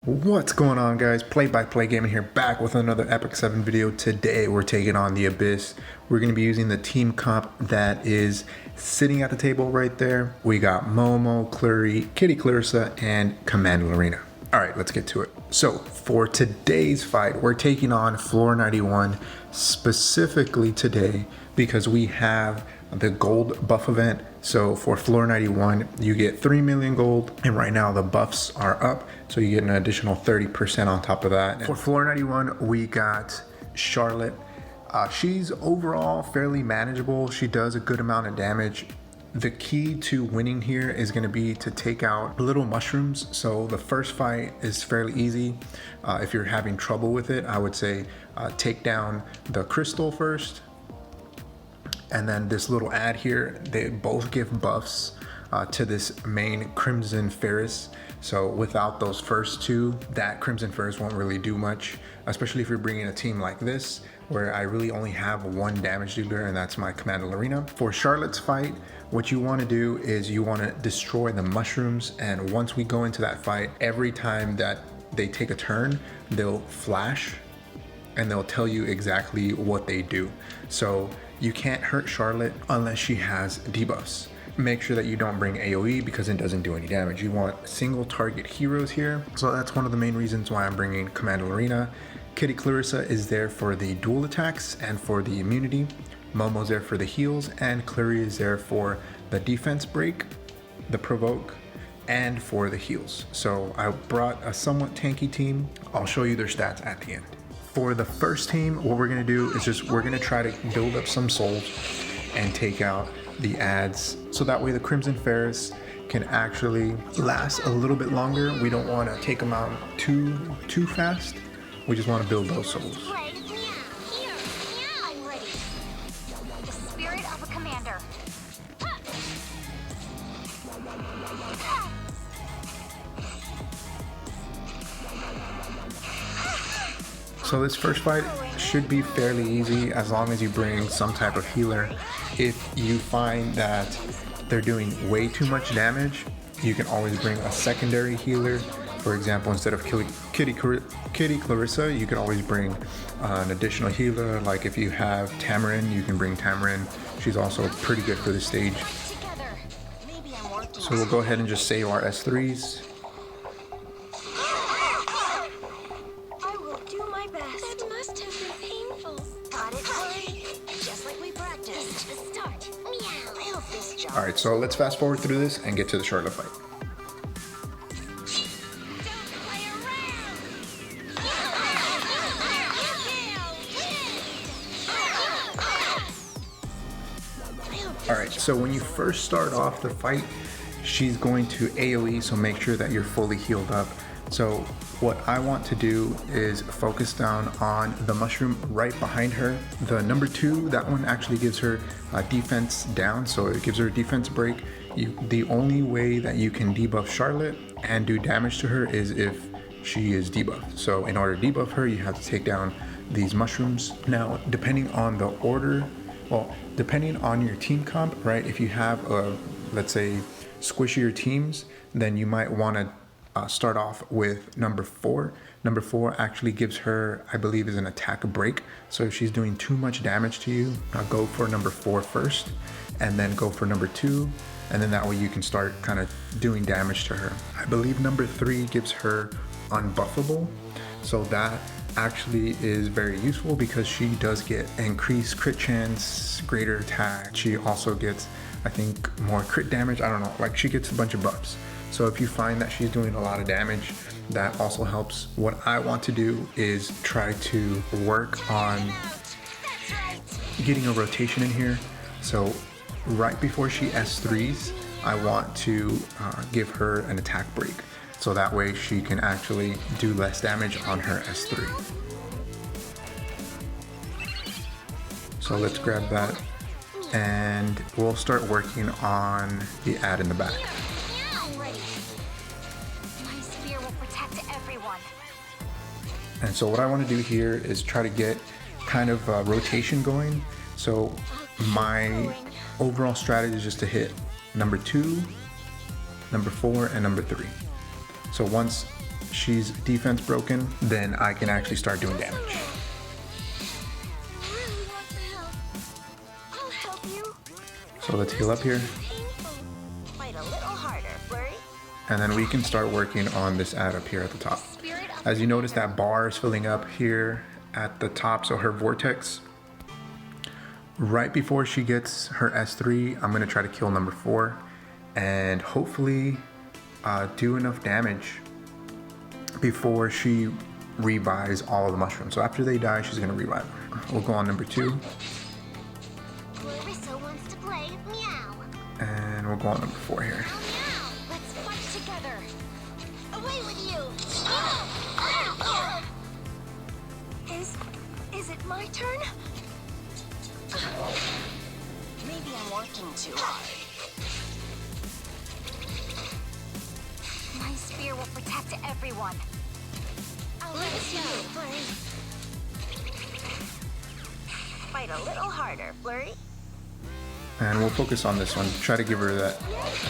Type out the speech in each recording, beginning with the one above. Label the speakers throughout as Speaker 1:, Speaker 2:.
Speaker 1: What's going on, guys? PlaybyPlayGaming here, back with another Epic 7 video. Today we're taking on the Abyss. We're going to be using the team comp that is sitting at the table right there. We got Momo, Kitty Clarissa, and Commander. Alright, let's get to it. So for today's fight, we're taking on Floor 91 specifically today because we have the gold buff event. So for Floor 91, you get 3 million gold, and right now the buffs are up, so you get an additional 30% on top of that. For Floor 91, we got Charlotte. She's overall fairly manageable. She does a good amount of damage. The key to winning here is going to be to take out little mushrooms. So the first fight is fairly easy. If you're having trouble with it, I would say take down the crystal first. And then this little ad here, they both give buffs to this main Crimson Ferris. So without those first two, that Crimson Ferris won't really do much, especially if you're bringing a team like this, where I really only have one damage dealer, and that's my Commander. For Charlotte's fight, what you want to do is you want to destroy the mushrooms, and once we go into that fight, every time that they take a turn, they'll flash and they'll tell you exactly what they do. So you can't hurt Charlotte unless she has debuffs. Make sure that you don't bring AoE because it doesn't do any damage. You want single target heroes here. So that's one of the main reasons why I'm bringing Commander. Kitty Clarissa is there for the dual attacks and for the immunity. Momo's there for the heals, and Clary is there for the defense break, the provoke, and for the heals. So I brought a somewhat tanky team. I'll show you their stats at the end. For the first team, what we're gonna do is we're gonna try to build up some souls and take out the ads, so that way the Crimson Ferris can actually last a little bit longer. We don't want to take them out too fast. We just want to build those souls.
Speaker 2: I'm ready. The spirit of a commander.
Speaker 1: So this first fight should be fairly easy as long as you bring some type of healer. If you find that they're doing way too much damage, you can always bring a secondary healer. For example, instead of Kitty Clarissa, you can always bring an additional healer. Like if you have Tamarin, you can bring Tamarin. She's also pretty good for this stage. So we'll go ahead and just save our S3s. Alright, so let's fast forward through this and get to the Charlotte fight. Alright, so when you first start off the fight, she's going to AoE, so make sure that you're fully healed up. So what I want to do is focus down on the mushroom right behind her. The number 2, that one actually gives her defense down, so it gives her a defense break. The only way that you can debuff Charlotte and do damage to her is if she is debuffed. So in order to debuff her, you have to take down these mushrooms. Now, depending on the order, well, depending on your team comp, right? If you have, let's say, squishier teams, then you might want to start off with number 4. Number 4 actually gives her, I believe, is an attack break. So if she's doing too much damage to you, go for number 4 first, and then go for number 2, and then that way you can start kind of doing damage to her. I believe number 3 gives her unbuffable, so that actually is very useful because she does get increased crit chance, greater attack. She also gets, I think, more crit damage. I don't know, like she gets a bunch of buffs. So if you find that she's doing a lot of damage, that also helps. What I want to do is try to work on getting a rotation in here. So right before she S3s, I want to give her an attack break. So that way she can actually do less damage on her S3. So let's grab that and we'll start working on the ad in the back. And so what I want to do here is try to get kind of a rotation going. So my overall strategy is just to hit number 2, number 4, and number 3. So once she's defense broken, then I can actually start doing damage.
Speaker 2: Really want the help. I'll help you.
Speaker 1: So let's heal up here.
Speaker 2: Fight a little harder, Flurry.
Speaker 1: And then we can start working on this ad up here at the top. As you notice, that bar is filling up here at the top, so her vortex. Right before she gets her S3, I'm gonna try to kill number 4 and hopefully do enough damage before she revives all of the mushrooms. So after they die, she's gonna revive. We'll go on number 2.
Speaker 2: Clarissa wants to play meow.
Speaker 1: And we'll go on number 4 here.
Speaker 2: Meow. Let's fight together. Away with you. Is it my turn? Maybe I'm working too hard. My spear will protect everyone. I'll let you, Flurry. Fight a little harder, Flurry.
Speaker 1: And we'll focus on this one. Try to give her that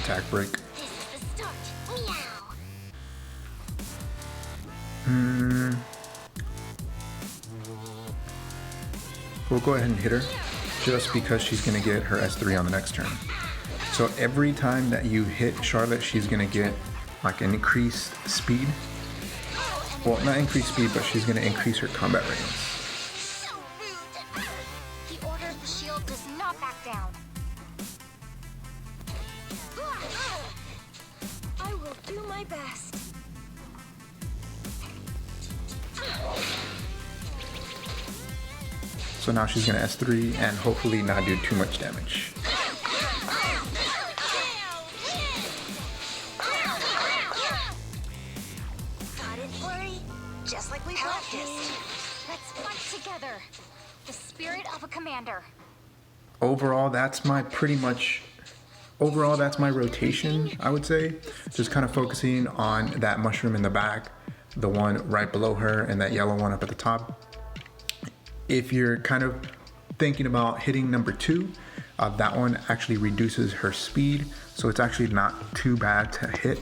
Speaker 1: attack break.
Speaker 2: This is the start. Meow.
Speaker 1: We'll go ahead and hit her just because she's gonna get her S3 on the next turn. So every time that you hit Charlotte, she's gonna get like an increased speed. Well, not increased speed, but she's gonna increase her combat readiness.
Speaker 2: So rude. The Order of the Shield does not back down. I will do my best.
Speaker 1: So now she's gonna S3 and hopefully not do too much damage.
Speaker 2: Got it, Flurry? Just like we practiced. Let's fight together. The spirit of a commander.
Speaker 1: Overall, that's my rotation, I would say. Just kind of focusing on that mushroom in the back, the one right below her, and that yellow one up at the top. If you're kind of thinking about hitting number 2, that one actually reduces her speed, so it's actually not too bad to hit.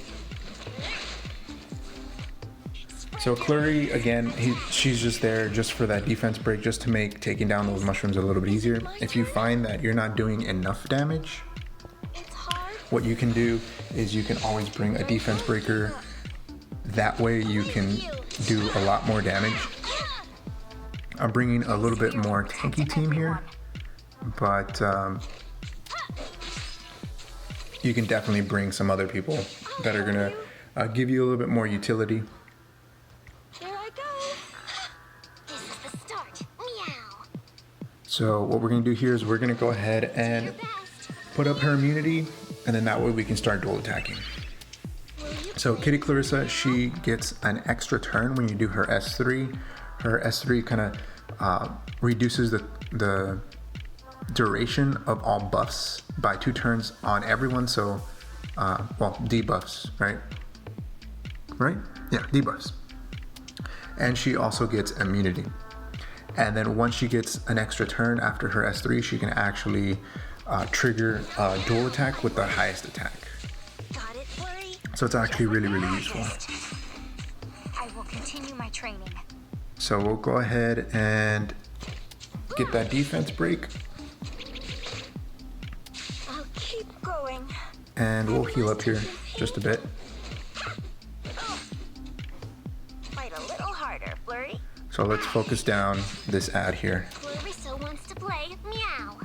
Speaker 1: So Flurry, again, she's just there just for that defense break, just to make taking down those mushrooms a little bit easier. If you find that you're not doing enough damage, what you can do is you can always bring a defense breaker. That way you can do a lot more damage. I'm bringing a little bit more tanky team here, but you can definitely bring some other people that are gonna give you a little bit more utility.
Speaker 2: Here I go. This is the start. Meow.
Speaker 1: So what we're gonna do here is we're gonna go ahead and put up her immunity, and then that way we can start dual attacking. So Kitty Clarissa, she gets an extra turn when you do her S3. Her S3 kind of reduces the duration of all buffs by 2 turns on everyone. So, well, debuffs, right? Right? Yeah, debuffs. And she also gets immunity. And then once she gets an extra turn after her S3, she can actually trigger a dual attack with the highest attack.
Speaker 2: Got it, Flurry?
Speaker 1: So it's actually really, really useful.
Speaker 2: I will continue my training.
Speaker 1: So we'll go ahead and get that defense break,
Speaker 2: I'll keep going.
Speaker 1: and we'll heal up here just a bit.
Speaker 2: Fight a little harder, Flurry.
Speaker 1: So let's focus down this ad here.
Speaker 2: Clarissa wants to play meow.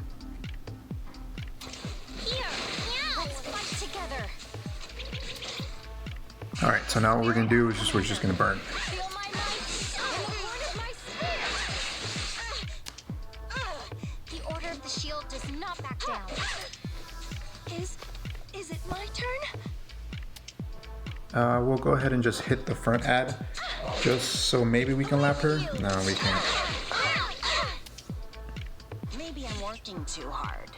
Speaker 2: Here, meow. Let's fight together.
Speaker 1: All right, so now what we're gonna do is we're just gonna burn.
Speaker 2: Feel my might in the horn of my spear. The Order of the Shield does not back down. Is it my turn?
Speaker 1: We'll go ahead and just hit the front ad, just so maybe we can lap her. No, we can't.
Speaker 2: Maybe I'm working too hard.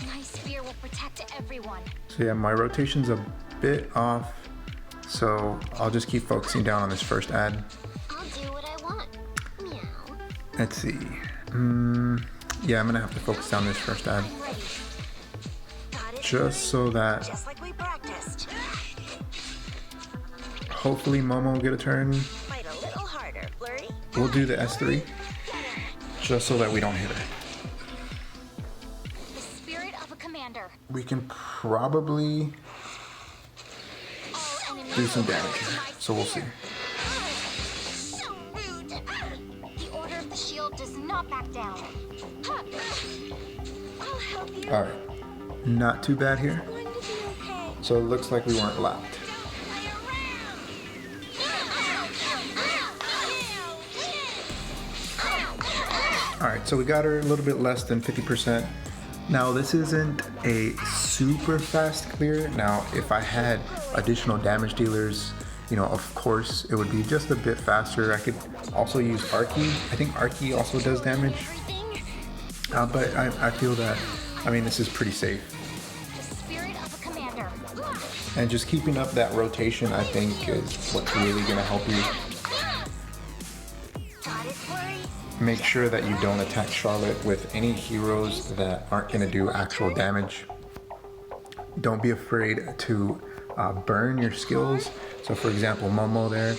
Speaker 2: My spear will protect everyone.
Speaker 1: So yeah, my rotation's a bit off, so I'll just keep focusing down on this first ad.
Speaker 2: I'll do what I want. Meow.
Speaker 1: Let's see. Yeah, I'm gonna have to focus down this first ad,
Speaker 2: I'm ready. Got it,
Speaker 1: just so that
Speaker 2: just like we practiced.
Speaker 1: Hopefully Momo will get a turn.
Speaker 3: Fight a little harder, Flurry.
Speaker 1: We'll do the S3 just so that we don't hit her.
Speaker 2: The spirit of a commander.
Speaker 1: We can probably
Speaker 2: All enemies
Speaker 1: do some
Speaker 2: will
Speaker 1: damage
Speaker 2: bow to
Speaker 1: here,
Speaker 2: my
Speaker 1: so we'll see.
Speaker 2: spear. So rude. The Order of the Shield does not back down.
Speaker 3: I'll help you.
Speaker 1: All right, not too bad here.
Speaker 3: Going to be okay.
Speaker 1: So it looks like we weren't lapped. All right, so we got her a little bit less than 50%. Now this isn't a super fast clear. Now if I had additional damage dealers, you know, of course it would be just a bit faster. I could also use Archie. I think Archie also does damage. But I feel that, I mean, this is pretty safe.
Speaker 2: The spirit of a commander.
Speaker 1: And just keeping up that rotation, I think, is what's really gonna help you.
Speaker 2: Got it, Flurry?
Speaker 1: Make sure that you don't attack Charlotte with any heroes that aren't gonna do actual damage. Don't be afraid to burn your skills. So for example, Momo there,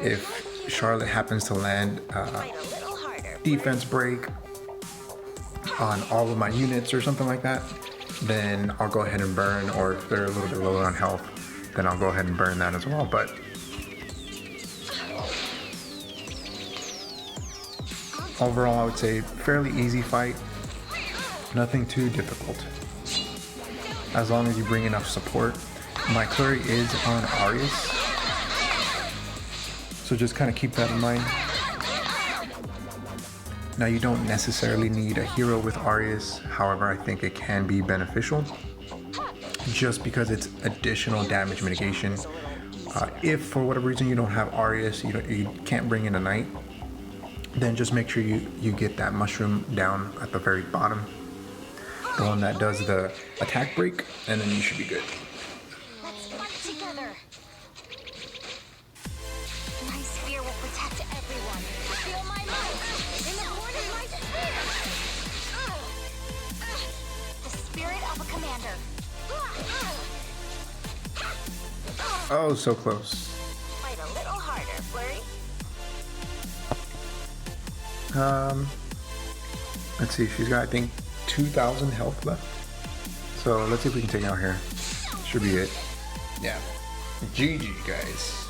Speaker 1: if Charlotte happens to land
Speaker 3: Fight a little harder.
Speaker 1: defense break on all of my units or something like that, then I'll go ahead and burn, or if they're a little bit lower on health, then I'll go ahead and burn that as well. But overall, I would say fairly easy fight, nothing too difficult. As long as you bring enough support. My Clary is on Arius, so just kind of keep that in mind. Now you don't necessarily need a hero with Arius, however I think it can be beneficial just because it's additional damage mitigation. If for whatever reason you don't have Arius, you can't bring in a knight, then just make sure you get that mushroom down at the very bottom, the one that does the attack break, and then you should be good.
Speaker 2: Let's fight together. My spear will protect everyone. Feel my might. In the horn of my spear. The spirit of a commander.
Speaker 1: Oh, so close.
Speaker 3: Fight a little harder, Flurry.
Speaker 1: Let's see, she's got, I think, 2,000 health left. So let's see if we can take it out here. Should be it. Yeah. GG, guys.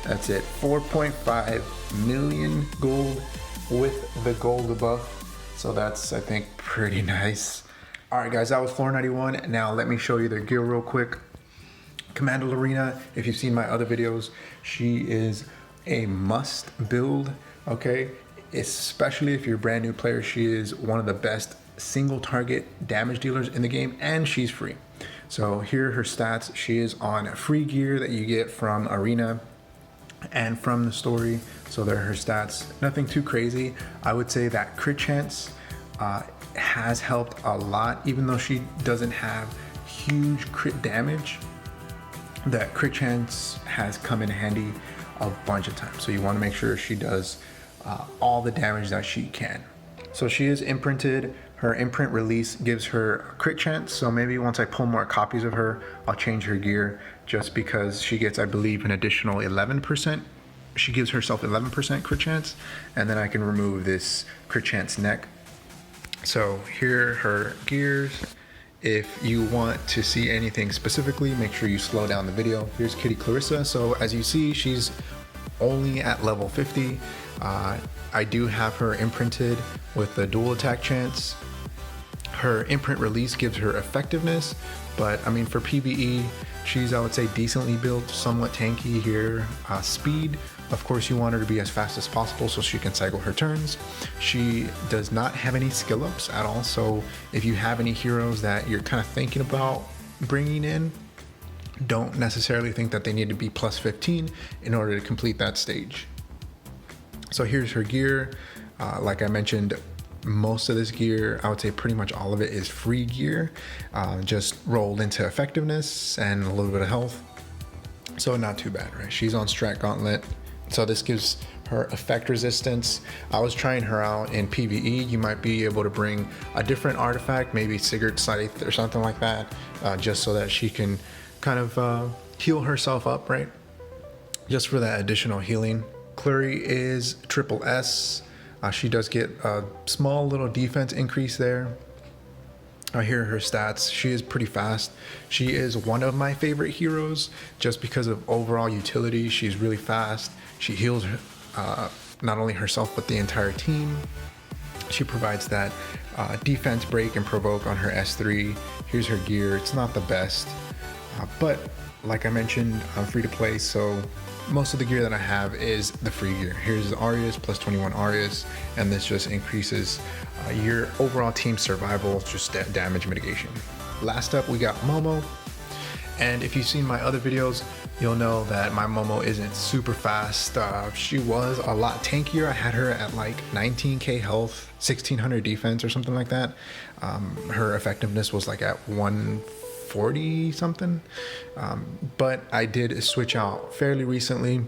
Speaker 1: That's it. 4.5 million gold with the gold debuff. So that's, I think, pretty nice. All right, guys, that was floor 91. Now let me show you their gear real quick. Commander Lorena, if you've seen my other videos, she is a must build, okay? Especially if you're a brand new player, she is one of the best single target damage dealers in the game, and she's free. So here are her stats. She is on free gear that you get from Arena and from the story. So there are her stats. Nothing too crazy. I would say that crit chance has helped a lot, even though she doesn't have huge crit damage. That crit chance has come in handy a bunch of times. So you want to make sure she does all the damage that she can. So she is imprinted. Her imprint release gives her a crit chance. So maybe once I pull more copies of her, I'll change her gear, just because she gets, I believe, an additional 11%. She gives herself 11% crit chance, and then I can remove this crit chance neck. So here are her gears. If you want to see anything specifically, make sure you slow down the video. Here's Kitty Clarissa. So as you see, she's only at level 50. I do have her imprinted with the dual attack chance. Her imprint release gives her effectiveness, but I mean, for PvE, she's, I would say, decently built, somewhat tanky here. Speed, of course, you want her to be as fast as possible so she can cycle her turns. She does not have any skill ups at all, so if you have any heroes that you're kind of thinking about bringing in, don't necessarily think that they need to be plus 15 in order to complete that stage. So here's her gear. Like I mentioned, most of this gear, I would say pretty much all of it, is free gear, just rolled into effectiveness and a little bit of health. So not too bad, right? She's on Strat Gauntlet. So this gives her effect resistance. I was trying her out in PvE. You might be able to bring a different artifact, maybe Sigurd's Scythe or something like that, just so that she can kind of heal herself up, right? just for that additional healing. Clary is triple S. She does get a small little defense increase there. Here are her stats. She is pretty fast. She is one of my favorite heroes just because of overall utility. She's really fast. She heals not only herself but the entire team. She provides that defense break and provoke on her S3. Here's her gear. It's not the best, but like I mentioned, I'm free to play, so most of the gear that I have is the free gear. Here's the Arius, plus 21 Arius, and this just increases your overall team survival, just damage mitigation. Last up, we got Momo. And if you've seen my other videos, you'll know that my Momo isn't super fast. She was a lot tankier. I had her at like 19k health, 1600 defense or something like that. Her effectiveness was like at 140 something. But I did switch out fairly recently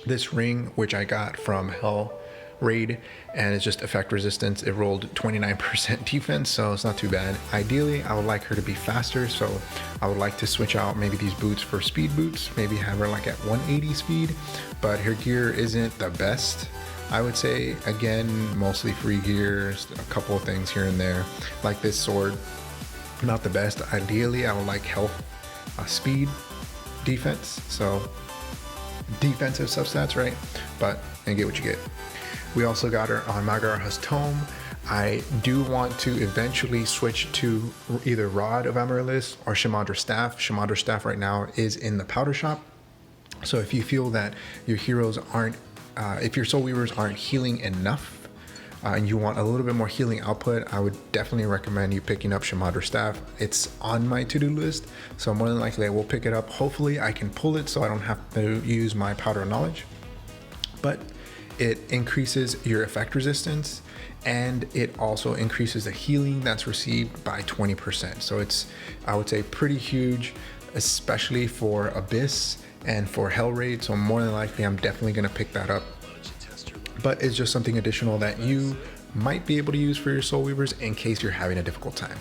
Speaker 1: this ring, which I got from Hell Raid, and it's just effect resistance. It rolled 29% defense, so it's not too bad. Ideally, I would like her to be faster, so I would like to switch out maybe these boots for speed boots, maybe have her like at 180 speed, but her gear isn't the best. I would say, again, mostly free gears, a couple of things here and there, like this sword, not the best. Ideally, I would like health, speed, defense, so defensive substats, right? But you get what you get. We also got her on Magara's Tome. I do want to eventually switch to either Rod of Amaryllis or Shamadra Staff. Shamadra Staff right now is in the powder shop. So if you feel that your heroes aren't, if your Soul Weavers aren't healing enough, and you want a little bit more healing output, I would definitely recommend you picking up Shamadra Staff. It's on my to-do list, so more than likely I will pick it up. Hopefully I can pull it so I don't have to use my Powder of Knowledge. But it increases your effect resistance, and it also increases the healing that's received by 20%. So it's, I would say, pretty huge, especially for Abyss and for Hell Raid. So more than likely, I'm definitely going to pick that up. But it's just something additional that you might be able to use for your Soul Weavers in case you're having a difficult time.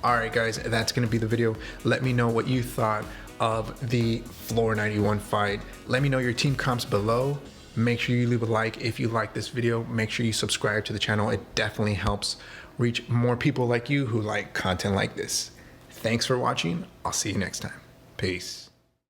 Speaker 1: Alright guys, that's going to be the video. Let me know what you thought of the Floor 91 fight. Let me know your team comps below. Make sure you leave a like if you like this video. Make sure you subscribe to the channel. It definitely helps reach more people like you who like content like this. Thanks for watching. I'll see you next time. Peace.